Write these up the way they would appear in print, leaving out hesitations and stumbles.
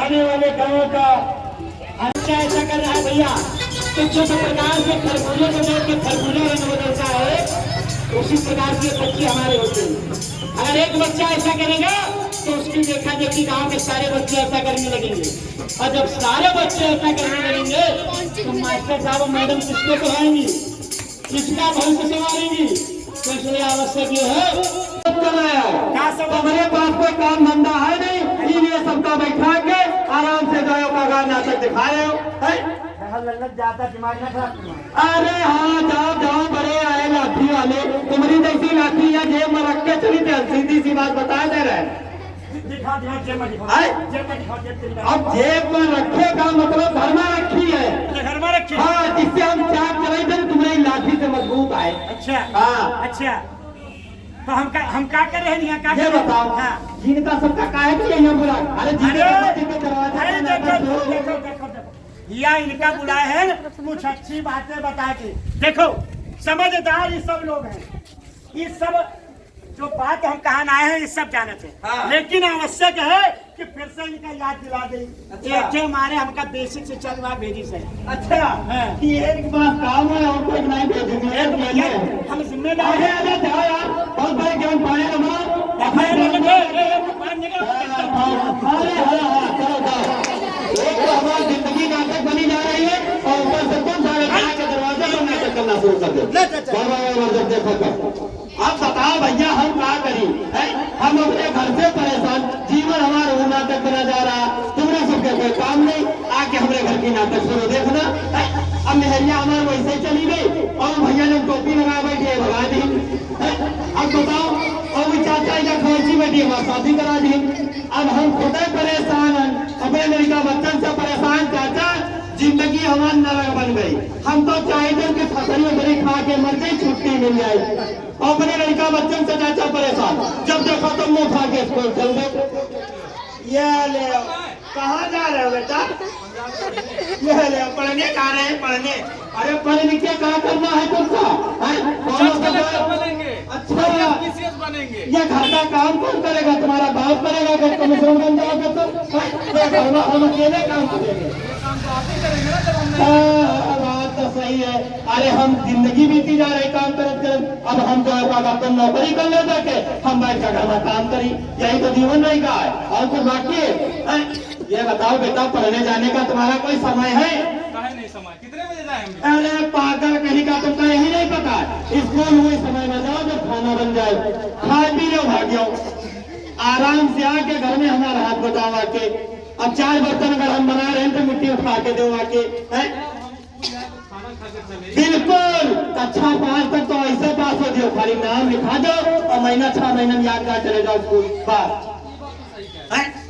आने वाले गाँव का अच्छा ऐसा कर रहा है भैया। तो जिस प्रकार से खरबूजे को देख के खरबूजा रंग बदलता है, उसी प्रकार से बच्चे हमारे होते हैं। अगर एक बच्चा ऐसा करेगा तो उसकी देखा देखी गाँव के सारे बच्चे ऐसा करने लगेंगे, और जब सारे बच्चे ऐसा करने लगेंगे तो मास्टर साहब मैडम किसको पढ़ाएंगी, किसका भविष्य संभालेंगी। तो इसलिए आवश्यक ये है क्या सब हमारे पास कोई काम धंधा है नहीं, इन्हें सबका बैठा के आराम से गायों का गाना नाटक दिखा रहे हो। ज्यादा दिमाग न खराब। अरे हाँ जाओ जाओ, बड़े आए लाठी वाले, तुम्हारी जैसी लाठी या जेब में रख के चली थे, सीधी सी बात बता दे रहे। अब जेब में रखे का मतलब घर में रखी है, घर में रखी। हाँ, जिससे हम चाक चले थे तुम्हारी लाठी से मजबूत आए। अच्छा हाँ अच्छा, तो हम क्या कर रहे हैं क्या? ये बताओ, हाँ, जिनका सबका काहे के लिए बुला? अरे या इनका बुलाए हैं कुछ अच्छी बातें बता के। देखो समझदार ये सब लोग हैं, ये सब जो बात हम कहा आए हैं ये सब जानते हैं। हाँ। लेकिन आवश्यक है कि फिर से इनका याद दिला दे। अच्छा। हमारे हमका बेसिक से चल रहा भेजी से। अच्छा है। एक बात काम है और कोई नहीं भेजेंगे, हम जिम्मेदार हैं। जाओ यार, बहुत बड़े ज्ञान पाने हमारी जिंदगी नाटक बनी जा रही है, और ऊपर से तुम सारे के दरवाजे पर नाटक करना शुरू कर दो। अब बताओ भैया हम क्या करी है? हम अपने घर से परेशान, जीवन हमारा वो नाटक बना जा रहा, तुमने सबके कोई काम नहीं, आके हमारे घर की नाटक शुरू देखना। अब मेहरिया हमारे वैसे चली गई, और भैया ने टोपी लगा बैठी भगा दी। अब बताओ, और वो चाचा या खोची बैठी हमारी शादी करा दी। अब हम खुद परेशान हैं, अपने लड़का बच्चन से परेशान। चाचा जिंदगी हमारी नरक बन गई, हम तो चाहते हैं कि फसली उधरी खा के मर गई, छुट्टी मिल जाए। अपने लड़का बच्चन से चाचा परेशान, जब देखो तो मुंह उठा के स्कूल चल गए। ये ले कहाँ जा रहे हो बेटा? ये ले पढ़ने जा रहे हैं, पढ़ने। अरे पढ़ लिख के क्या करना है तुमको? अच्छा बनेंगे। ये घर का काम कौन करेगा? तुम्हारा बाप करेगा। अगर कमिश्नर बन जाओगे तो हम अकेले काम करेंगे। बात तो सही है। अरे हम जिंदगी बीती जा रही काम करते करते, अब हम जो है नौकरी कर ले जाके हम बैठ कर घर में काम करी, यही तो जीवन नहीं का है। और कुछ बाकी है? ये बताओ बेटा, पढ़ने जाने का तुम्हारा कोई समय है? नहीं समय। कितने बजे जाएंगे? अरे पागल कहीं का तुमको यही नहीं पता? स्कूल हुए समय में जाओ, जब खाना बन जाए खा पी लो, भाग्यो आराम से आके घर में हमारा हाथ बटावा के। अब 4 बर्तन अगर हम बना रहे हैं तो मिट्टी उठा के दो आके। बिल्कुल कक्षा 5 तक तो ऐसे पास हो जाओ, खाली नाम लिखा दो और महीना 6 महीने में याद कर चले जाओ स्कूल पास।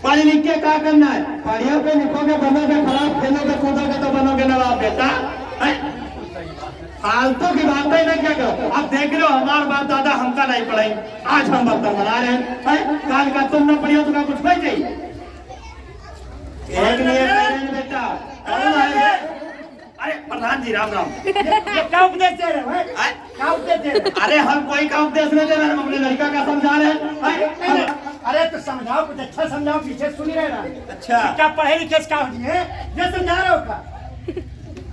पढ़ लिख के क्या करना है? पढ़ियों पे लिखोगे, बनोगे खराब, खेलोगे कूदोगे तो बनोगे नवाब बेटा। फालतू की बातें नहीं क्या करो। अब देख लो हमारे बाप दादा हमका नहीं पढ़ाई, आज हम बर्तन बना रहे हैं। काल का तुम न पढ़ियो तो कुछ नहीं चाहिए। एक मिनट बेटा, अरे प्रधान जी राम राम। क्या उपदेश दे रहे हो? क्या उपदेश दे रहे? अरे हम कोई का उपदेश नहीं दे रहे, हम अपने लड़का का समझा रहे हैं। अरे तो समझाओ, कुछ अच्छा समझाओ, पीछे सुन रहे ना। अच्छा क्या पढ़े लिखे क्या होती है, ये समझा रहे हो का?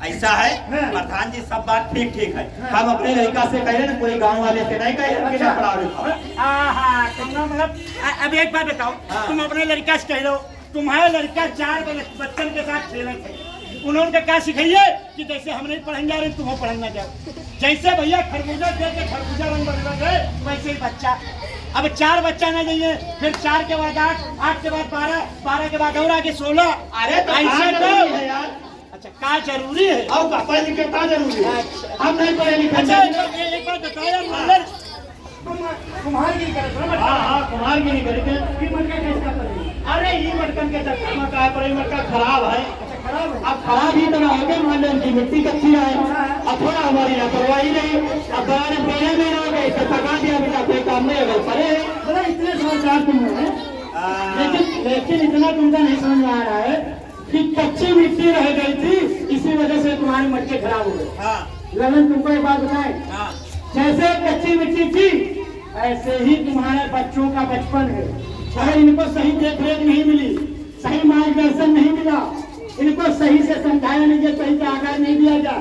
ऐसा है प्रधान जी, सब बात ठीक ठीक है। हम अपने लड़का से कह रहे हैं, कोई गांव वाले से नहीं कह रहे। मतलब अब एक बात बताओ, तुम अपने लड़का से कह रहे हो, तुम्हारे लड़का 4 बच्चन के साथ खेले थे, उन्होंने क्या सिखाइए कि जैसे हम नहीं पढ़ने जा रहे तुम्हें पढ़ना जाओ। जैसे भैया खरबूजा दे के खरबूजा रंग बदल गए, वैसे ही बच्चा। अब 4 बच्चा ना जाइए, फिर 4 के बाद 8, 8 के बाद 12, 12 के बाद और आगे 16। अरे तो ऐसे तो यार। अच्छा क्या जरूरी है? और पढ़े लिखे क्या जरूरी है? हम नहीं पढ़े लिखे। अच्छा एक बात बताओ यार, कुम्हारगिरी करे? हाँ कुम्हारगिरी करेंगे। अरे ये मटकन के चक्कर में क्या पर मटका खराब है। अब खराब ही तो ना हो गए, मान लो उनकी मिट्टी कच्ची है, अब थोड़ा हमारी लापरवाही नहीं। अब गाने पहले में ना गए, थका दिया बेटा, कोई काम नहीं, अगर पढ़े बोला इतने समझदार तुम हो, लेकिन इतना तुमका नहीं समझ में आ रहा है कि कच्ची मिट्टी रह गई थी, इसी वजह से तुम्हारे मटके खराब हो गए। ललन तुमको एक बात बताए, जैसे कच्ची मिट्टी थी ऐसे ही तुम्हारे बच्चों का बचपन है। अगर इनको सही देखरेख नहीं मिली, सही मार्गदर्शन नहीं मिला, इनको सही से समझाया नहीं गया, सही से आकार नहीं दिया गया,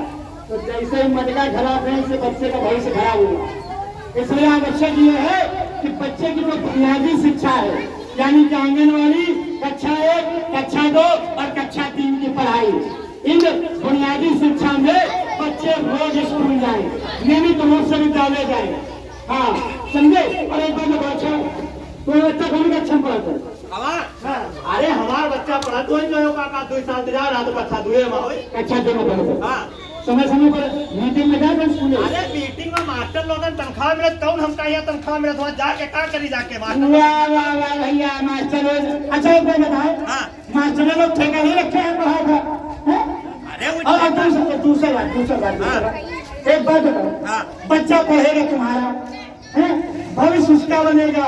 तो जैसे ही मटका खराब है इससे बच्चे का भविष्य खराब होगा। इसलिए आवश्यक ये है कि बच्चे की जो बुनियादी शिक्षा है, यानी कि आंगनवाड़ी कक्षा 1, कक्षा 2 और कक्षा 3 की पढ़ाई, इन बुनियादी शिक्षा में बच्चे रोज स्कूल जाए, नियमित रूप से विद्यालय जाए। हाँ समझे। और एक बार मैं बच्चा तो बच्चा कौन का अच्छा पढ़ा था? अरे हमारा बच्चा पढ़ा तो ही जो का 2 साल से जा रहा तो कक्षा 2 में कक्षा 2 में पढ़ा। हाँ समय समय पर मीटिंग में जाए स्कूल। अरे मीटिंग में मास्टर लोग तनख्वाह मिले कौन हम कहिए तनख्वाह मिले तो जाके का करी जाके मास्टर। वाह वाह वाह भैया मास्टर लोग। अच्छा एक बात बताए, मास्टर लोग ठेका नहीं रखे हैं पढ़ाई का। अरे दूसरी बात एक बात बताओ, बच्चा पढ़ेगा तुम्हारा, भविष्य उसका बनेगा,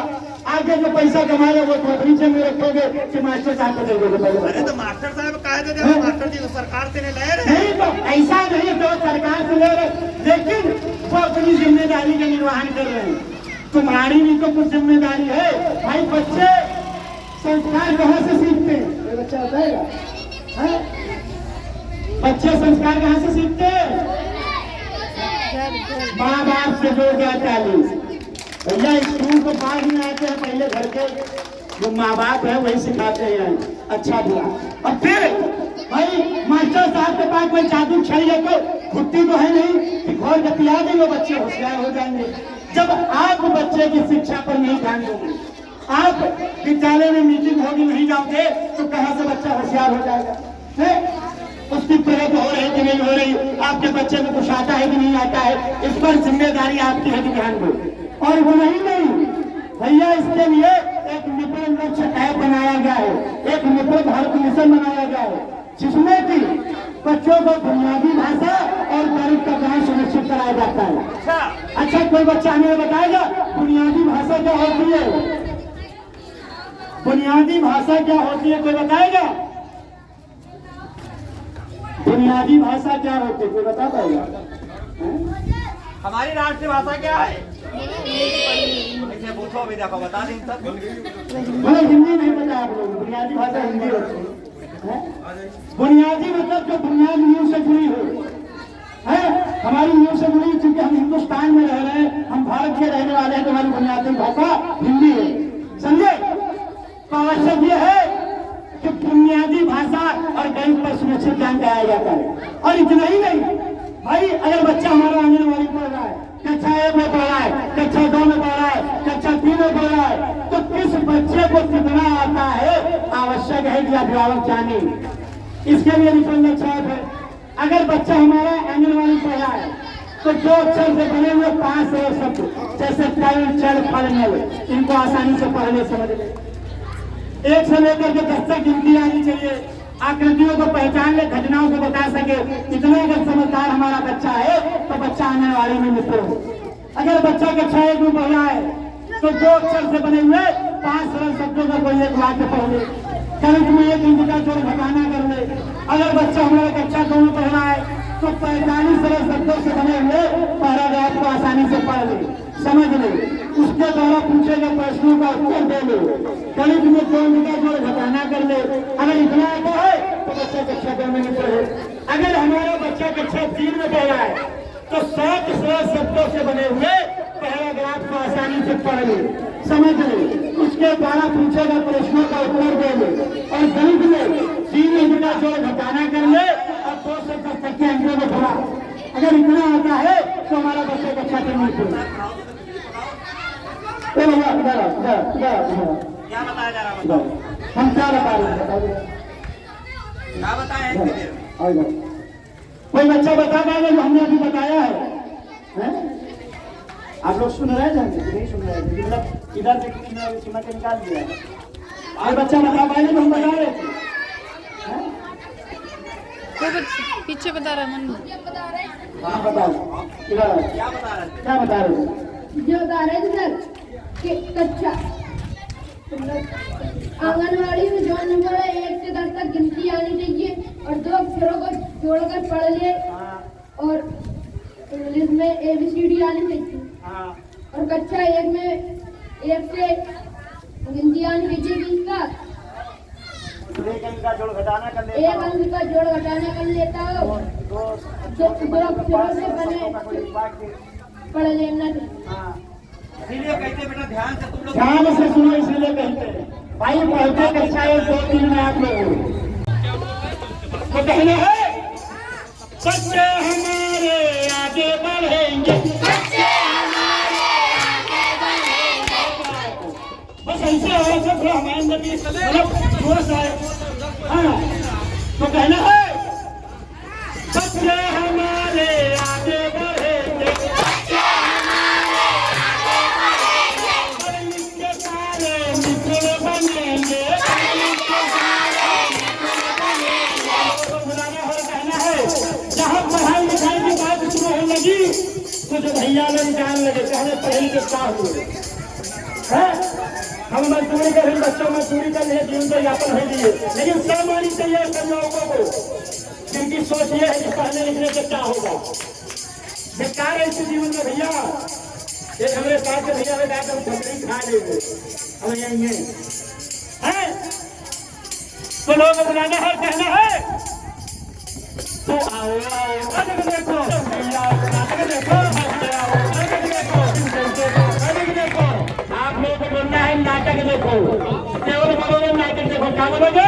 आगे जो पैसा कमाएगा वो खोपड़ी से में रखोगे कि मास्टर साहब को दे दोगे। अरे तो मास्टर साहब कहे दे दे, मास्टर जी तो सरकार से ले रहे नहीं, तो ऐसा नहीं तो सरकार से ले रहे, लेकिन वो अपनी जिम्मेदारी का निर्वहन कर रहे हैं। तुम्हारी भी तो कुछ जिम्मेदारी है भाई। बच्चे संस्कार कहाँ से सीखते हैं? बच्चा बताएगा, बच्चे संस्कार कहाँ से सीखते हैं? माँ बाप से जो गया 40 भैया स्कूल को पास में आते हैं, पहले घर के जो माँ बाप है वही सिखाते हैं अच्छा बुरा। और फिर भाई मास्टर साहब के पास कोई जादू छड़ी है तो खुट्टी तो है नहीं कि घोर के पिला देंगे बच्चे होशियार हो जाएंगे। जब आप बच्चे की शिक्षा पर नहीं ध्यान दोगे, आप विद्यालय में मीटिंग होगी नहीं जाओगे तो कहाँ से बच्चा होशियार हो जाएगा? उसकी प्रगति हो रही कि नहीं हो रही, आपके बच्चे को कुछ आता है कि नहीं आता है, इस पर जिम्मेदारी आपकी है कि ध्यान दो। और वो नहीं भैया, इसके लिए एक निपुण लक्ष्य ऐप बनाया गया है, एक निपुण भारत मिशन बनाया गया है, जिसमें कि बच्चों को बुनियादी भाषा और गणित का ज्ञान सुनिश्चित कराया जाता है। अच्छा कोई बच्चा हमें बताएगा बुनियादी भाषा क्या होती है? बुनियादी भाषा क्या होती है कोई बताएगा? बुनियादी भाषा क्या होती है कोई बता पाएगा? हमारी राष्ट्रीय भाषा क्या है? पूछो अभी देखो बता दें सब। हिंदी नहीं पता आप लोग? बुनियादी भाषा हिंदी होती है। बुनियादी मतलब जो बुनियाद नींव से जुड़ी हो है, हमारी नींव से जुड़ी, क्योंकि हम हिंदुस्तान में रह रहे हैं, हम भारत के रहने वाले हैं, तो हमारी बुनियादी भाषा हिंदी है। समझे? तो आवश्यक ये है कि बुनियादी भाषा और गणित पर सुनिश्चित ध्यान दिया जाता है। और इतना ही नहीं भाई, अगर बच्चा हमारा आंगनवाड़ी पढ़ रहा है, कक्षा 1 में पढ़ रहा है, कक्षा 2 में पढ़ रहा है, कक्षा 3 में पढ़ रहा है, तो किस बच्चे को कितना आता है आवश्यक है कि अभिभावक जाने। इसके लिए निपुण लक्ष्य है। अगर बच्चा हमारा आंगनवाड़ी पढ़ रहा है तो जो अक्षर से बने हुए 5 शब्द जैसे कल, चल, फल, नल, इनको आसानी से पढ़ने समझने, 1 से लेकर के 10 तक गिनती आनी चाहिए, आकृतियों को पहचान ले, घटनाओं को बता सके। इतना अगर समझदार हमारा बच्चा है तो बच्चा आंगनवाड़ी में निपुण हो। अगर बच्चा कक्षा 1 में पढ़ रहा है तो 2 अक्षर से बने हुए 5 सरल शब्दों का कोई एक वाक्य पढ़ ले, गणित में एक इंच का जोड़ घटाना कर ले। अगर बच्चा हमारा कक्षा 2 में पढ़ रहा है तो 45 सरल शब्दों से बने हुए पैराग्राफ को आसानी से पढ़ ले, समझ ले, उसके द्वारा पूछे गए प्रश्नों का उत्तर दे ले, गणित में 2 इंच का जोड़ घटाना कर ले। अगर इतना आता है तो बच्चा कक्षा 2 में नहीं पढ़े। अगर हमारा बच्चा कक्षा 3 में पढ़ रहा है तो 7 सरल शब्दों से बने हुए पैराग्राफ को आसानी से पढ़ ले, समझ ले, उसके द्वारा पूछे गए प्रश्नों का उत्तर दे ले। और गणित में 3 इंच का जोड़ घटाना कर ले और 2 से 10 तक के अंकों को भरा। अगर इतना आता है तो हमारा बच्चा कक्षा 3 में पढ़े। क्या बताया जा रहा है? हम क्या बता रहे हैं? क्या बताया है? कोई बच्चा बता पाएगा जो हमने अभी बताया है? आप लोग सुन रहे हैं कि नहीं सुन रहे हैं? मतलब इधर से सुना के निकाल दिया। कोई बच्चा बता पाएगा जो हम बता रहे थे? पीछे बता रहा है मन। हाँ बताओ, क्या बता रहे थे? जो बता रहे थे सर कच्चा। आंगनवाड़ी में जो नंबर है 1 से 10 तक गिनती आनी चाहिए और 2 अक्षरों को जोड़कर पढ़ ले और इंग्लिश में ABCD आनी चाहिए। और कक्षा 1 में 1 से गिनती आनी चाहिए 20 तक। एक अंक का जोड़ घटाना कर लेता एक अंक का जोड़ घटाना कर लेता हो, 2 अक्षरों से बने पढ़ लेना चाहिए। इसीलिए कहते बेटा ध्यान से तुम लोग ध्यान से सुनो, इसलिए कहते हैं भाई पढ़ते कक्षा 1 2 3 में आप लोग तो कहना है बच्चे हमारे आगे बढ़ेंगे, बस ऐसे हो सब हमारे नबी मतलब थोड़ा सा हाँ तो कहना है बच्चे हमारे आगे बढ़ेंगे, इनके सारे मित्र बनेंगे, तो बुलाना हो कहना है जहाँ पढ़ाई लिखाई की बात शुरू होने लगी तो जो भैया लोग जान लगे कहने पढ़ी के क्या हुए हम मजदूरी कर बच्चों मजदूरी कर रहे जीवन को यापन हो लिए, लेकिन सब होनी चाहिए सब लोगों को जिनकी सोच ये है कि पढ़ने लिखने से क्या होगा। बेकार है इस जीवन में भैया। एक हमारे साथ के भैया बेटा हम छपड़ी खा लेंगे हम यही है तो लोग बुलाना है कहना है तो आओ देखो देखो आप लोगों को बोलना है नाटक देखो, केवल बोलोगे नाटक देखो, क्या बोलोगे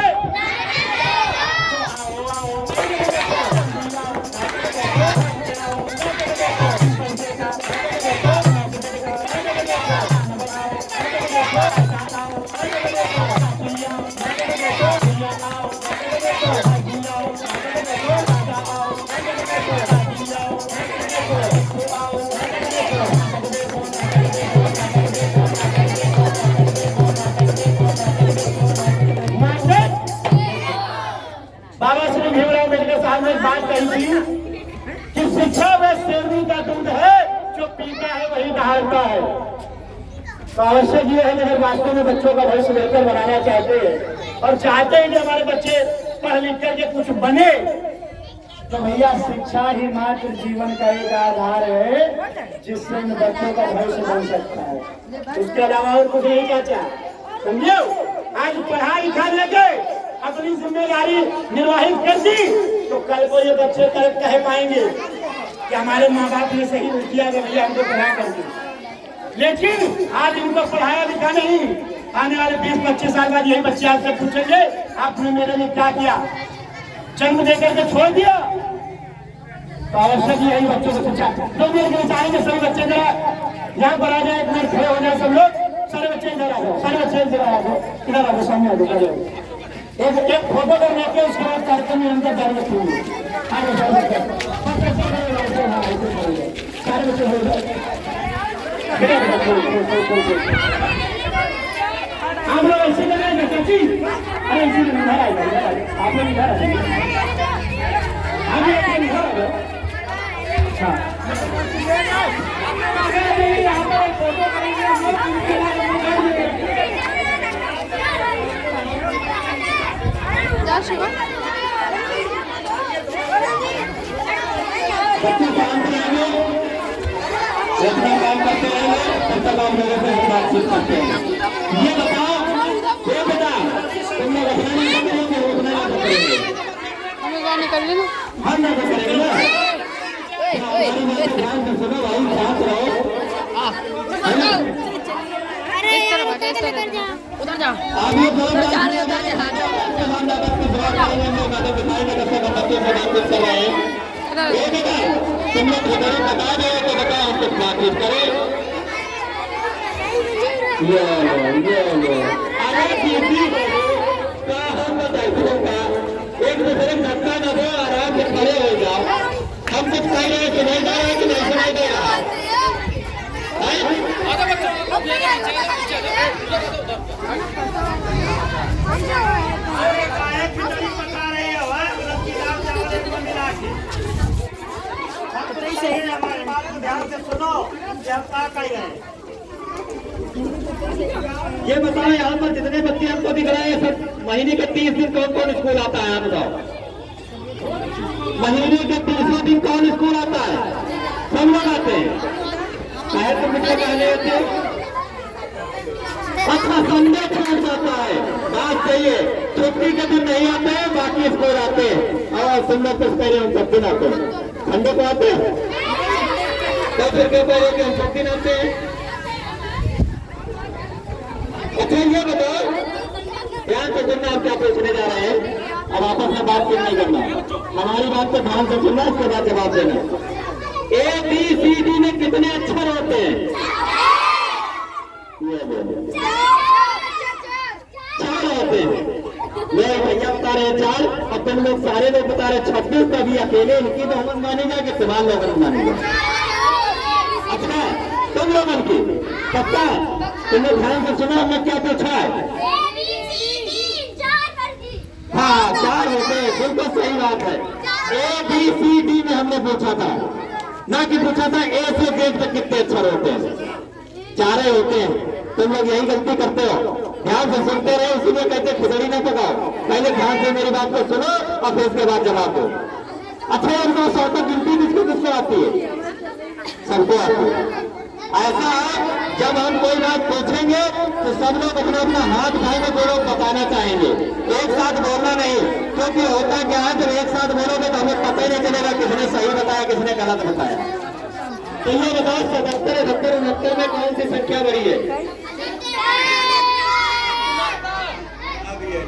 बाबा श्री भीमराव अम्बेडकर साहब ने एक बात कही थी कि शिक्षा वह शेरनी का दूध है जो पीता है वही दहाड़ता है। तो आवश्यक ये है कि अगर वास्तव में बच्चों का भविष्य बेहतर बनाना चाहते हैं और चाहते हैं कि हमारे बच्चे पढ़ लिख करके कुछ बने तो भैया शिक्षा ही मात्र जीवन का एक आधार है जिससे इन बच्चों का भविष्य बन सकता है। उसके अलावा और कुछ नहीं चाचा, समझो। आज पढ़ा लिखा लेके अपनी जिम्मेदारी निर्वाहित कर दी तो कल को ये बच्चे कह पाएंगे कि हमारे माँ बाप ने सही किया कि भैया हमको पढ़ा करके। लेकिन आज इनको पढ़ाया लिखा नहीं, आने वाले 20-25 साल बाद यही बच्चे आपसे पूछेंगे आपने मेरे लिए क्या किया, जन्म देकर के छोड़ दिया। तो आवश्यक यही बच्चों को पूछा तो मेरे चाहेंगे सभी बच्चे जरा यहाँ पर आ जाए, एक मिनट खड़े हो जाए सब लोग, सारे बच्चे इधर आ जाओ, सारे बच्चे इधर आ जाओ, इधर आ जाओ, सामने आ जाओ। एक फोटो करने के उसके बाद कार्यक्रम निरंतर जारी रखेंगे। सारे बच्चे हो जाए, आप लोग ऐसे लगाएंगे चाची, अरे इसी में इधर आइए, आप लोग इधर आइए, आप लोग इधर आ जाओ। यहाँ पर फोटो करेंगे हम लोग। बच्चे काम करेंगे, अपना काम करते रहेंगे, तब तक आप लोगों से बातचीत करते हैं। ये बताओ, ये बता, तुम लोग अपना नहीं करेंगे, रोकना नहीं करेंगे, हमें गाने कर लेना, हम नहीं करेंगे ना। हमारी बात ध्यान से सुनो भाई, साथ रहो। उधर जा, आप लोग बहुत जा रहे हैं, हम आपस में दुआ करेंगे, हम लोग आगे बताएंगे कैसे बच्चों से बातचीत कर रहे हैं। ये बता, तुम लोग खबरें बता दो तो बताओ हम कुछ बातचीत करें। ये लो, अरे दीदी का हम बताइए का एक दूसरे में धक्का न दो, आराम से खड़े हो जाओ। हम कुछ कह रहे हैं सुनाई दे रहा है कि नहीं सुनाई दे रहा है? ध्यान से सुनो, क्या कह रहे हैं। ये बताओ यहाँ पर जितने बच्चे हमको दिख रहे हैं सब महीने के 30 दिन कौन कौन स्कूल आता है? आप बताओ, महीने के 30 दिन कौन स्कूल आता है? सब लोग आते हैं। शायद तो मुझे कहने थे अच्छा संडे छूट जाता है, बात सही है। छुट्टी के दिन नहीं आते हैं, बाकी स्कूल आते हैं। और संडे से पहले हम सब दिन आते हैं, संडे को आते हैं। तो फिर क्या कह रहे कि हम सब दिन आते हैं? अच्छा ये बताओ, ध्यान से सुनना, आप क्या पूछने जा रहे हैं? अब आपस में बातचीत नहीं करना, हमारी बात को ध्यान से सुनना, उसके बाद जवाब देना। ABCD में कितने अक्षर होते हैं? चार होते हैं। मेरे भैया बता रहे 4 और तुम लोग सारे लोग बता रहे 26। कभी अकेले इनकी बहुमत मानेगा कि तमाम लोगों मानेगा? अच्छा तुम लोगों की पक्का? तुमने ध्यान से सुना हमने क्या पूछा है? हाँ 4 होते हैं, बिल्कुल सही बात है। ABCD में हमने पूछा था, ना कि पूछा था A से Z तक कितने अक्षर होते हैं? 4 होते हैं। तुम लोग यही गलती करते हो, ध्यान से सुनते रहे, इसीलिए कहते खिचड़ी ना पकाओ। पहले ध्यान से मेरी बात को सुनो और फिर उसके बाद जवाब दो। अच्छा 100 तक गिनती किसको किसको आती है? सबको आती है। ऐसा है जब हम कोई बात पूछेंगे तो सब लोग अपना अपना हाथ उठाएंगे, जो लोग बताना चाहेंगे। एक साथ बोलना नहीं, क्योंकि होता क्या है जब एक साथ बोलोगे तो हमें पता ही नहीं चलेगा किसने सही बताया किसने गलत बताया। तो ये बताओ 77, 78, 69 में कौन सी संख्या बड़ी है?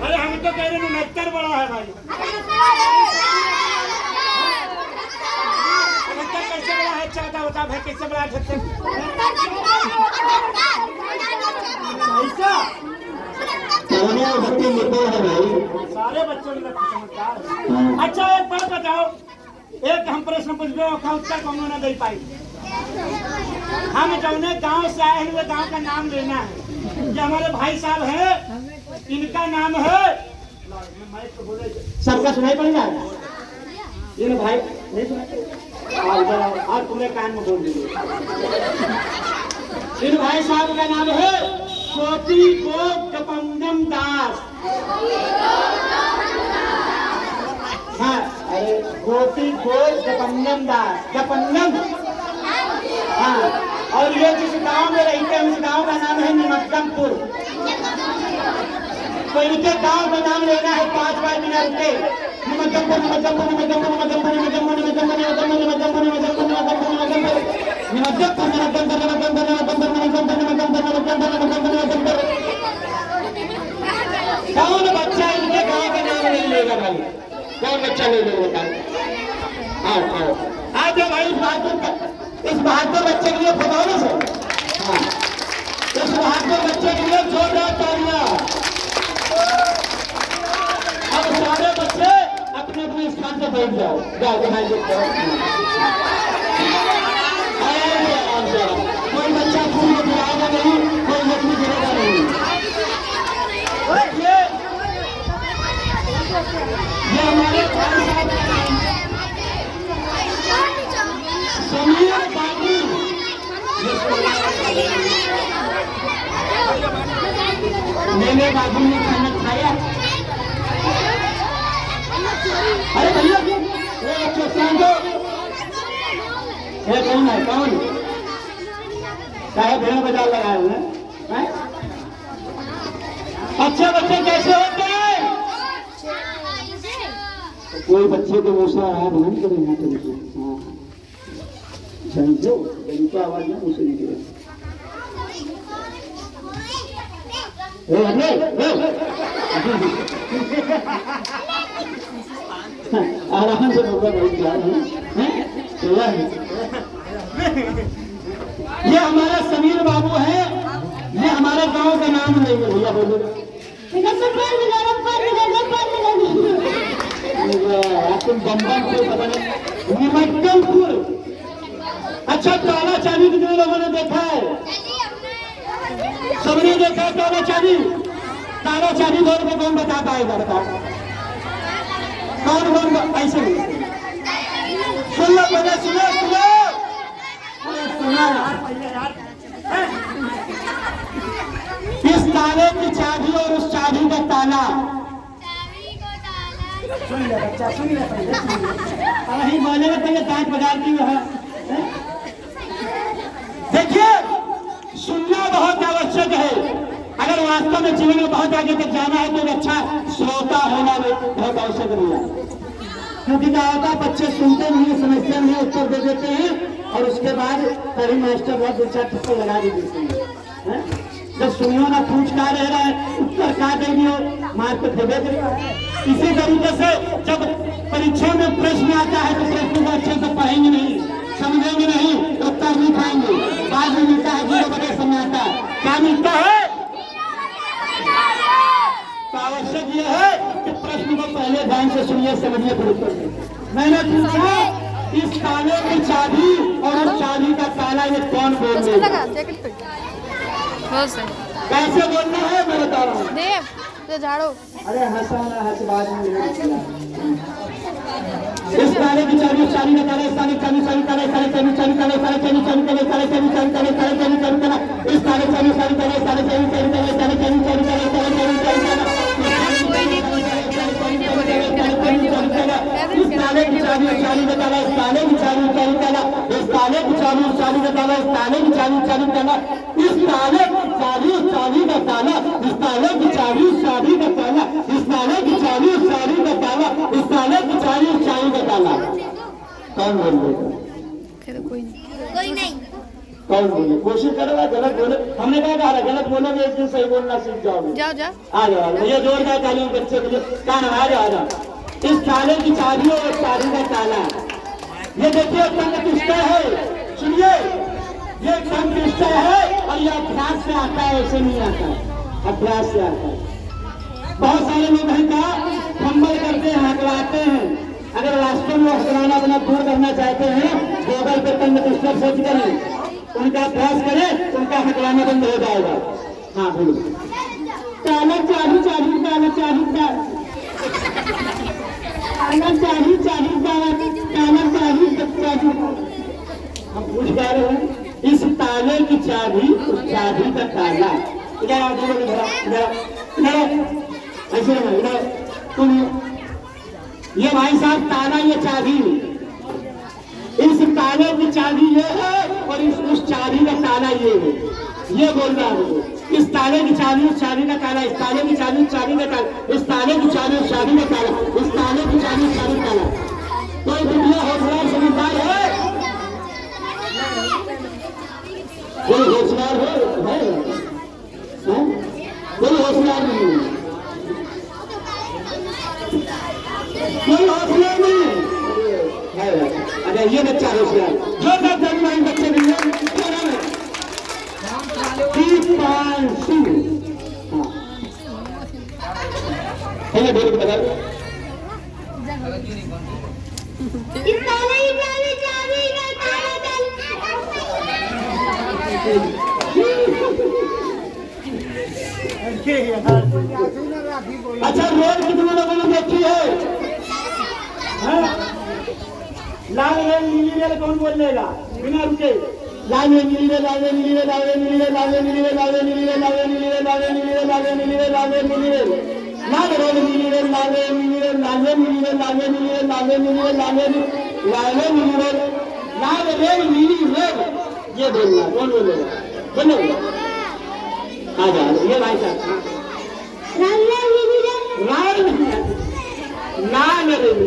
अरे हम तो कह रहे 69 बड़ा है भाई। 69 कैसे बड़ा है? अच्छा बता भाई कैसे बड़ा है? 78 ऐसा दोनों बच्चे निर्भर है भाई, सारे बच्चों में समझदार है। अच्छा एक बात बताओ, एक हम प्रश्न पूछो उत्तर कौन ना दे पाई। हम जौने गांव से आए हुए गांव का नाम लेना है। ये हमारे भाई साहब हैं, इनका नाम है सबका सुनाई पड़ेगा। ये ना भाई नहीं सुना आज तुम्हें कान में बोल दीजिए। इन भाई साहब का नाम है गोपी गोपंगम दास। हाँ अरे गोपी गोपंगम दास, गपंगम। हाँ और ये जिस गांव में रहते हैं उस गांव का नाम है निमक्कमपुर। तो इनके गांव का नाम लेना है 5 बार बिना रुके। निमक्कमपुर निमक्कमपुर निमक्कमपुर निमक्कमपुर निमक्कमपुर निमक्कमपुर निमक्कमपुर निमक्कमपुर निमक्कमपुर निमक्कमपुर निमक्कमपुर निमक्कमपुर। कौन बच्चा इनके गांव का नाम नहीं लेगा भाई? कौन बच्चा नहीं लेगा? आओ आओ आ जाओ भाई। इस बहादुर बच्चे के लिए फुटबॉल से, हाँ इस बहादुर बच्चे के लिए जोरदार तालियां। अब सारे बच्चे अपने अपने स्थान पर बैठ जाओ। जाओ दिखाई देते कोई बच्चा फूल को गिराएगा नहीं, कोई लकड़ी गिरेगा नहीं। ये हमारे भाई साहब का नाम समीर बाबू। मेरे बाबू ने खाना खाया। अरे भैया कौन है? कौन चाहे भेड़ बाजार लगाए हुए हैं? अच्छे बच्चे कैसे होते हैं? कोई बच्चे को मूसा आवाज नहीं करेंगे समझो, इनका आवाज ना मुझसे निकले। आराम से बोला भाई जा रहे हैं। ये हमारा समीर बाबू है, ये हमारे गांव का नाम नहीं है। भैया बोलो तुम बम्बम को पता नहीं निमक्कमपुर। अच्छा काला चांदी कितने लोगों ने देखा है? सबने देखा काला चांदी? काला चांदी बोल के कौन बता पाएगा? बताओ कौन कौन ऐसे सुन लो पहले, सुनो सुनो सुनो ताले की चाबी और उस चाबी का ताला। सुन ले बच्चा, सुन ले पहले, नहीं बोलेगा पहले दांत बजाती है। देखिए, सुनना बहुत आवश्यक है। अगर वास्तव में जीवन में बहुत आगे तक जाना है तो अच्छा श्रोता होना बहुत आवश्यक नहीं है। क्योंकि क्या होता है, बच्चे सुनते नहीं, समस्या नहीं, उत्तर दे देते हैं और उसके बाद कभी मास्टर बहुत दो चार ठप्पे लगा भी देते हैं। जब सुनियो ना पूछ का रह रहा है, उत्तर का दे दियो, मार को फेंके देगा। इसी तरीके से जब परीक्षा में प्रश्न आता है तो प्रश्न को अच्छे से पढ़ेंगे नहीं, समझेंगे नहीं, उत्तर नहीं पाएंगे। बाद में मिलता है 0 बटे समय आता है, क्या मिलता है? तो आवश्यक यह है कि प्रश्न को पहले ध्यान से सुनिए, समझिए, फिर उत्तर दें। मैंने पूछा इस ताले की चाबी और उस चाबी का ताला ये कौन बोल रहा है? कैसे बोलना है मैं बता रहा हूँ। देव तो झाड़ो। अरे हंसाना हंस बाद में इस ताले की चाबी, चाबी का ताला, इस ताले की चाबी, चाबी ताला, ताले चाबी, चाबी ताला, ताले चाबी, चाबी ताला, ताले चाबी, चाबी ताला, ताले चाबी, चाबी ताला, इस ताले चाबी, चाबी ताला, इस ताले चाबी, चाबी ताला, ताले चाबी, चाबी ताला, ताले चाबी, चाबी ताला, इस ताले की चाबी, चाबी का ताला, इस ताले की चाबी, चाबी ताला, इस ताले की चाबी, चाबी का ताला, इस ताले की चाबी, चाबी ताला, इस ताले की चाबी, चाबी का ताला, इस ताले की चाबी, चाबी का ताला, इस ताले की चाबी, चाबी का ताला, इस ताले की चाबी, चाबी का ताला। कौन बोल रहा? कोई नहीं। कौन बोले? कोशिश करेगा गलत बोले। हमने कहा गलत बोलोगे एक दिन सही बोलना सीख जाओगे। जाओ जाओ, आ जाओ, भैया जोरदार तालियों बच्चे मुझे कान आ जाओ। इस ताले की चाबी और इस चाबी का ताला, ये देखिए तंग है। सुनिए, ये तंग है और ये अभ्यास से आता है, ऐसे नहीं आता है, अभ्यास से आता है। बहुत सारे लोग हैं का फंबल करते हैं, हकलाते हैं। अगर वास्तव में हकलाना अपना दूर करना चाहते हैं, गूगल पे तंग सर्च करें, उनका अभ्यास करें, उनका हकलाना बंद हो जाएगा। हाँ बोलो। ताला चाबी, चाबी ताला, चाबी ताला, चाबी, चाबी ताला, ताला चाबी, चाबी। हम पूछ पा रहे हैं, इस ताले की चाबी, उस चाबी का ताला। इधर आओ, इधर ऐसे इधर तुम, ये भाई साहब ताला, ये चाबी, इस ताले की चाबी ये है और उस चाबी का ताला ये है। ये बोल रहा हूँ, इस ताले की चाबी, उस चाबी का ताला, इस ताले की चाबी, उस चाबी का ताला, इस ताले की चाबी, उस चाबी का ताला, इस ताले की चाबी, उस चाबी का ताला। कोई दुनिया होशियार समझदार है? कोई होशियार है? कोई होशियार नहीं है, कोई होशियार नहीं है। अरे ये बच्चा होशियार, जो बच्चे नहीं है, अच्छा रोड कितने लोगों ने देखी है? लाल रेल नीली रेल कौन बोल लेगा बिना रुके? लाल रेल नीली रेल, लाल रेल नीली रेल, लाल रेल नीली रेल, लाल रेल नीली रेल, लाल रेल नीली रेल, लाल रेल नीली रेल, लाल रेल नीली रेल, लाल रेल नीली रेल, लाल रेल नीली रेल, लाल रेल नीली रेल, लाल रेल नीली रेल, लाल रेल नीली रेल, लाल रेल नीली रेल, लाल रेल नीली रेल, लाल रेल नीली रेल, लाल रेल नीली रेल। ये बोलना, कौन बोलेगा? बोलो आ जाओ, ये भाई साहब लाल रेल, लाल रेल, लाल रेल,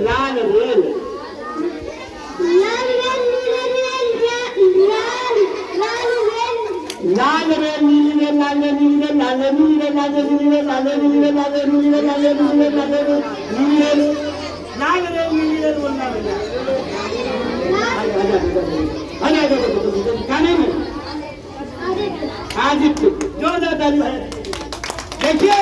लाल रेल नीली रेल, लाल रेल नीली रेल, लाल रेल नीली रेल, लाल रेल नीली रेल, लाल रेल नीली रेल, लाल रेल नीली रेल, लाल रेल नीली रेल, लाल रेल नीली रेल, लाल रेल नीली रेल बोलना भैया। खाने में आदित्य जोरदार ताली है। देखिए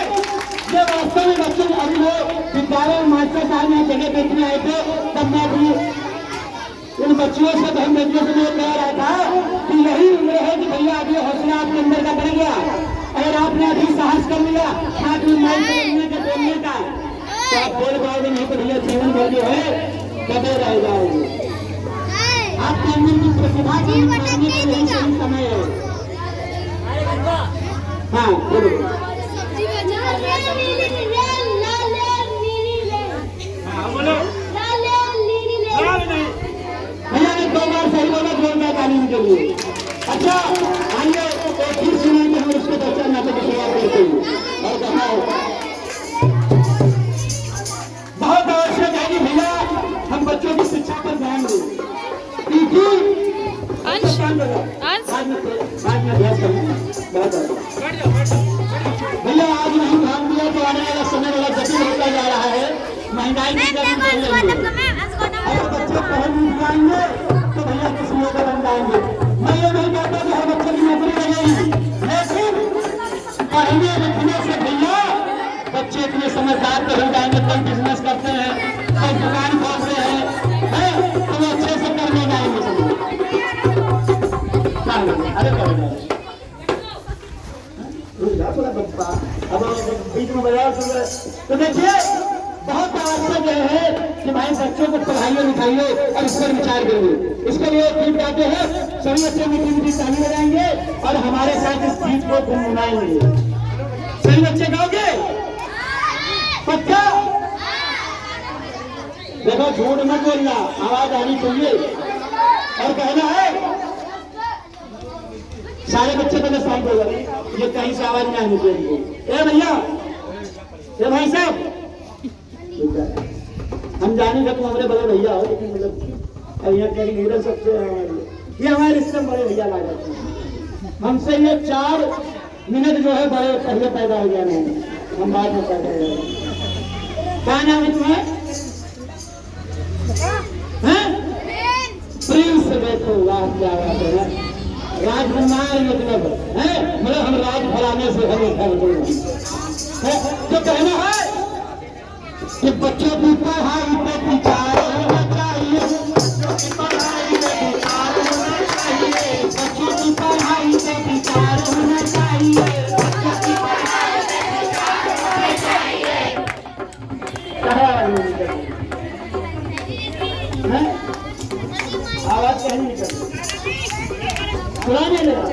ये वास्तव में बच्चों अभी वो विद्यालय में मास्टर साहब यहाँ जगह देखने आए थे, तब मैं भी उन बच्चियों से बहन बेटियों से मैं कह रहा था कि यही उम्र है कि भैया अभी हौसला आपके अंदर का बढ़ गया। अगर आपने अभी साहस कर लिया हाथ में माइक बोलने के बोलने का तो आप बोल पाओगे, नहीं तो भैया जीवन भर जो है दबे रह जाओगे। आपके अंदर की प्रतिभा को निकालने के लिए सही समय है। हाँ बोलो। और कहना है बहुत आवश्यक है कि भैया हम बच्चों की शिक्षा पर ध्यान दें, क्योंकि अंश बाद में अभ्यास करेंगे। भैया आज नहीं ध्यान दिया तो आने वाला समय बड़ा जटिल होता जा रहा है। महंगाई की दर बढ़ रही है। अगर बच्चे पढ़ नहीं पाएंगे तो भैया किस लिए बन जाएंगे। मैं ये नहीं कहता कि हर बच्चे की नौकरी लगेगी, लेकिन पढ़ने लिखने से भैया बच्चे इतने समझदार तो हो जाएंगे, कल बिजनेस करते हैं, कल दुकान खोल रहे हैं, तो वो अच्छे से करने जाएंगे। अरे थोड़ा बच्चा अब बीच में बाजार तो देखिए बहुत आवश्यक है कि भाई बच्चों को पढ़ाइए लिखाइए और इस पर विचार करिए। इसके लिए गीत गाते हैं, सभी बच्चे मीठी मीठी ताली बजाएंगे और हमारे साथ इस गीत को गुनगुनाएंगे। सभी बच्चे गाओगे पक्का? देखो झूठ मत बोलना, आवाज आनी चाहिए और कहना है सारे बच्चे पहले साइड हो गए, ये कहीं से आवाज नहीं आनी चाहिए। ए भैया, ए भाई साहब, हम जाने का तुम हमारे बड़े भैया हो, लेकिन मतलब यहाँ क्या लीडर सबसे ये हमारे रिश्ते में बड़े भैया लागे थे। हमसे ये 4 मिनट जो है बड़े पहले पैदा हो गया नहीं, हम बाद में पैदा हो गए। क्या नाम है तुम्हें? प्रिंस। देखो वाह क्या बात है, राजकुमार मतलब है, मतलब हम राज फलाने से हमें तो कहना है कि बच्चों की पढ़ाई पे विचार होना चाहिए, बच्चों की पढ़ाई पे विचार होना चाहिए, बच्चों की पढ़ाई पे विचार होना चाहिए, बच्चों की पढ़ाई पे विचार होना चाहिए। आवाज कहीं नहीं निकलती, सुनाने लगा।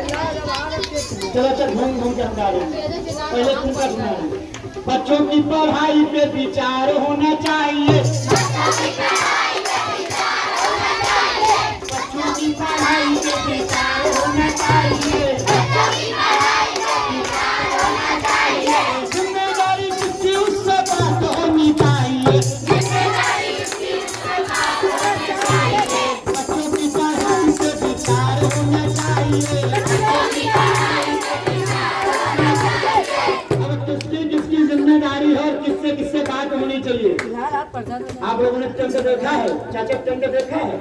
चलो चल घूम घूम के हम गा रहे हैं, पहले तुमका सुना। बच्चों की पढ़ाई पे विचार होना चाहिए, बच्चों की पढ़ाई पे विचार होना चाहिए, बच्चों की पढ़ाई पे विचार होना चाहिए, बच्चों की पढ़ाई पे विचार होना चाहिए। जिम्मेदारी किसकी उससे बात होनी चाहिए, जिम्मेदारी किसकी उससे बात होनी चाहिए, बच्चों की पढ़ाई पे विचार होना चाहिए, बच्चों की पढ़ाई पे विचार होना चाहिए। अब किसकी जिम्मेदारी है, किससे किससे बात होनी चाहिए। आप लोगों ने टेंट देखा है, चाचा टेंट देखा है?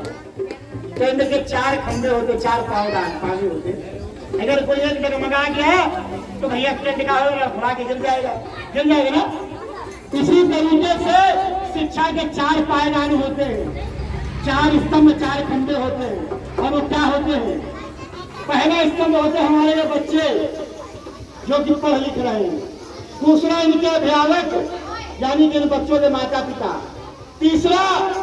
टेंट के 4 खंभे होते, 4 पानी होते। अगर कोई एक डगमगा गया तो भैया टेंट का उड़ा के गिर जाएगा ना। इसी तरीके से शिक्षा के 4 पायदान होते हैं, 4 स्तंभ, 4 खंभे होते हैं। और वो क्या होते हैं? पहला स्तंभ होते हैं हमारे ये बच्चे जो कि पढ़ लिख रहे हैं, दूसरा इनके अभिभावक यानी कि इन बच्चों के माता पिता, तीसरा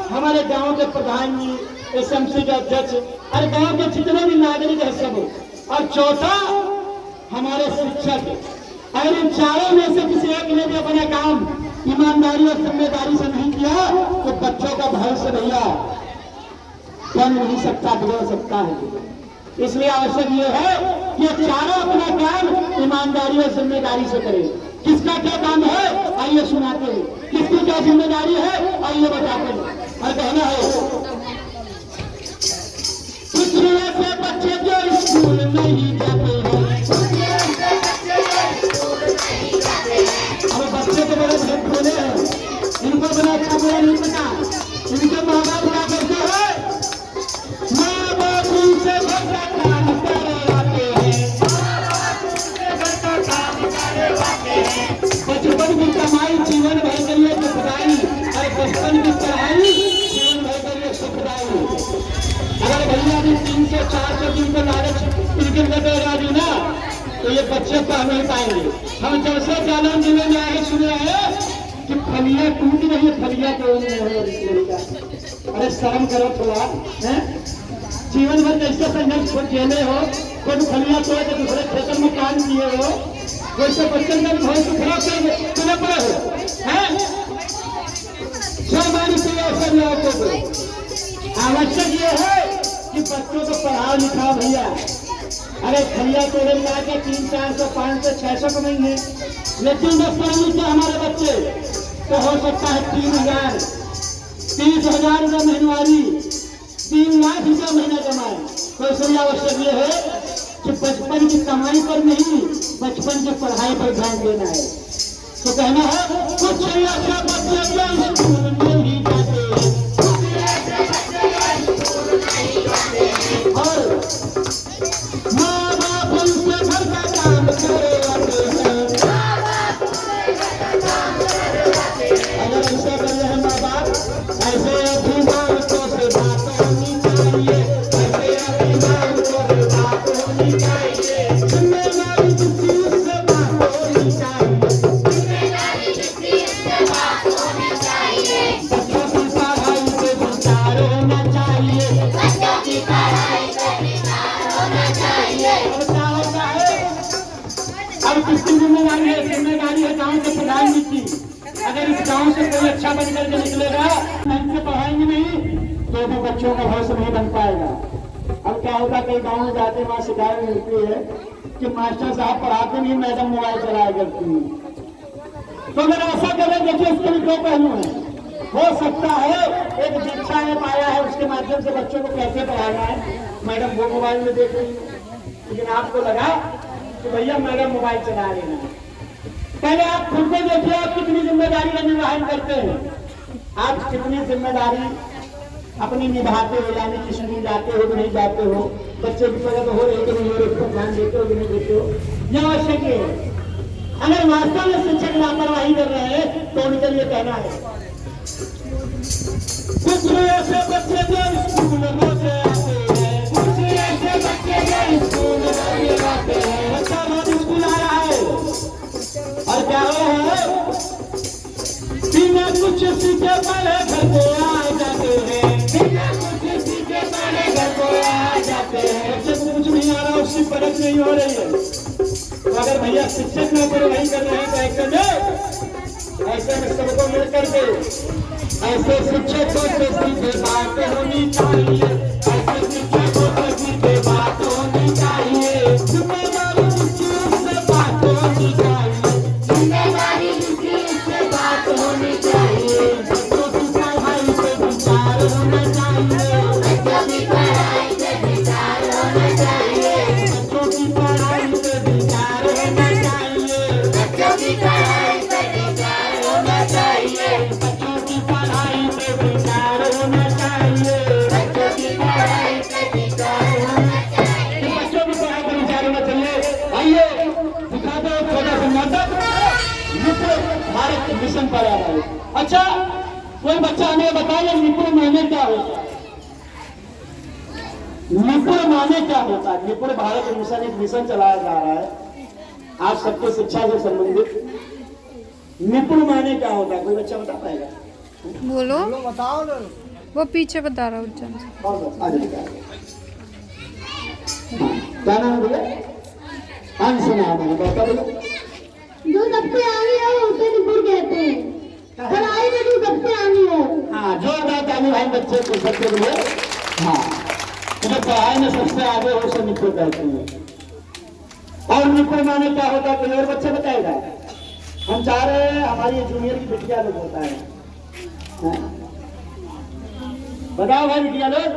हमारे गांव के प्रधान जी, एसएमसी के अध्यक्ष और गांव के जितने भी नागरिक है सब, और चौथा हमारे शिक्षक। और इन चारों में से किसी एक ने भी अपना काम ईमानदारी और जिम्मेदारी से नहीं किया तो बच्चों का भविष्य भैया बन नहीं सकता, बिगड़ सकता है। इसलिए आवश्यक ये है कि चारों अपना काम ईमानदारी और जिम्मेदारी से करें। किसका क्या काम है आइए सुनाते हैं, किसकी क्या जिम्मेदारी है आइए बताते हैं। और कहना है कुछ ऐसे बच्चे जो स्कूल नहीं जाते हैं, अब बच्चे के बड़े भेद खोले हैं, इनको बड़ा अच्छा बुरा नहीं पता। इनके माँ बाप क्या करते हैं, माँ बाप उनसे घर का काम करवाते हैं, बचपन की कमाई जीवन भर के लिए सुखदाई, और बचपन की पढ़ाई जीवन भर के लिए सुखदाई। अगर भैया भी 300-400 दिन को लालच इनके लगेगा भी ना तो ये बच्चे पढ़ नहीं पाएंगे। हम जब से जालन जिले में आए सुने हैं कि फलिया टूट रही है, फलिया तो अरे शर्म करो थोड़ा है। जीवन भर कैसे संघर्ष झेले हो, कोई फलिया तोड़ के दूसरे क्षेत्र में काम किए हो, वैसे बच्चन का भविष्य खराब कर तुमने पड़े हो हैं। हमारी आवश्यक ये है कि बच्चों को पढ़ाओ लिखाओ भैया। अरे फलिया तोड़े में आके 300-400-500-600 कमाएंगे, लेकिन 10 पढ़ने से हमारे बच्चे तो हो सकता है 3,000 30,000 रुपये महीनवारी 3 लाख रुपये महीना कमाए। तो इसलिए आवश्यक ये है कि बचपन की कमाई पर नहीं, बचपन की पढ़ाई पर ध्यान देना है। तो कहना है कुछ ऐसे बच्चे जो स्कूल में ही जाते हैं और माँ बाप उनसे घर का काम करे आते हैं। अगर ऐसे कर रहे हैं माँ बाप, ऐसे अभिभावकों से बात होनी चाहिए, ऐसे अभिभावकों से बात होनी चाहिए, जिम्मेदारी किसी से बात होनी चाहिए, बच्चों की पढ़ाई पे विचार होना चाहिए। अब क्या होता है, अब किसकी जिम्मेदारी है? जिम्मेदारी है गाँव के प्रधान जी की। अगर इस गांव से कोई अच्छा बन करके निकलेगा, ढंग से पढ़ाएंगे नहीं तो भी बच्चों का भविष्य नहीं बन पाएगा। अब क्या होता है, कई गाँव में जाते वहाँ शिकायत मिलती है कि मास्टर साहब पढ़ाते नहीं, मैडम मोबाइल चलाया करती है। तो अगर ऐसा करें, देखिए इसके भी 2 पहलू हैं। हो सकता है एक दीक्षा ने पाया है, उसके माध्यम से बच्चों को कैसे पढ़ाना है, मैडम वो मोबाइल में देख रही है, लेकिन आपको लगा कि भैया मैडम मोबाइल चला लेना है। पहले आप खुद को देखिए, आप कितनी जिम्मेदारी का निर्वहन करते हैं, आप कितनी जिम्मेदारी अपनी निभाते हो, यानी कि स्कूल जाते हो कि नहीं जाते हो, बच्चे की प्रगति हो रही कि नहीं हो रही, उसको ध्यान देते हो कि नहीं देते हो। यह आवश्यक है। अगर वास्तव में शिक्षक लापरवाही कर रहे हैं तो उनके लिए कहना है कुछ ऐसे बच्चे जो स्कूल रोते आते हैं, कुछ ऐसे बच्चे जो स्कूल रोते आते हैं। बच्चा रोज स्कूल आ रहा है और क्या हो रहा है, बिना कुछ सीखे पढ़े घर को आ जाते हैं, बिना कुछ सीखे पढ़े घर को आ जाते हैं। बच्चे को कुछ नहीं आ रहा, उसकी परख नहीं हो रही है। तो अगर भैया शिक्षक लापरवाही कर रहे हैं तो ऐसे में सबको मिल करके ऐसे शिक्षकों से सीधे बात होनी चाहिए, ऐसे शिक्षकों से सीधे बात होनी चाहिए, जिम्मेदारी किसी से बात होनी चाहिए, जिम्मेदारी किसी से बात होनी चाहिए। बच्चों की पढ़ाई पे विचार होना चाहिए, बच्चों की पढ़ाई पे विचार होना चाहिए, बच्चों की पढ़ाई पे विचार होना चाहिए, बच्चों की पढ़ाई पे विचार होना चाहिए, बच्चों की पढ़ाई पे विचार होना चाहिए, बच्चों की पढ़ाई पे विचार होना चाहिए, बच्चों की पढ़ाई पे विचार होना चाहिए। आइए दिखाते हैं छोटा सा नाटक, मित्र भारत मिशन पर आ रहा है। अच्छा, कोई बच्चा हमें बताइए निपुण माने क्या होता है? निपुण माने क्या होता है? निपुण भारत मिशन एक मिशन चलाया जा रहा है आप सबके शिक्षा से संबंधित। निपुण माने क्या होता है, कोई बच्चा बता पाएगा? बोलो बताओ। वो पीछे बता रहा हूँ। क्या नाम है भैया? अंश नाम है, बता बोलो। जो सबसे आगे है उसे निपुण कहते हैं। पढ़ाई में जो सबसे आगे है, हाँ, जो बात आने भाई बच्चे को सबके लिए, हाँ, जो पढ़ाई में सबसे आगे हो उसे निपुण कहते हैं। और निपुण माने क्या होता है, कोई और बच्चे बताएगा? हम चाह रहे हैं हमारी जूनियर की बिटिया लोग होता है, बताओ भाई बिटिया लोग,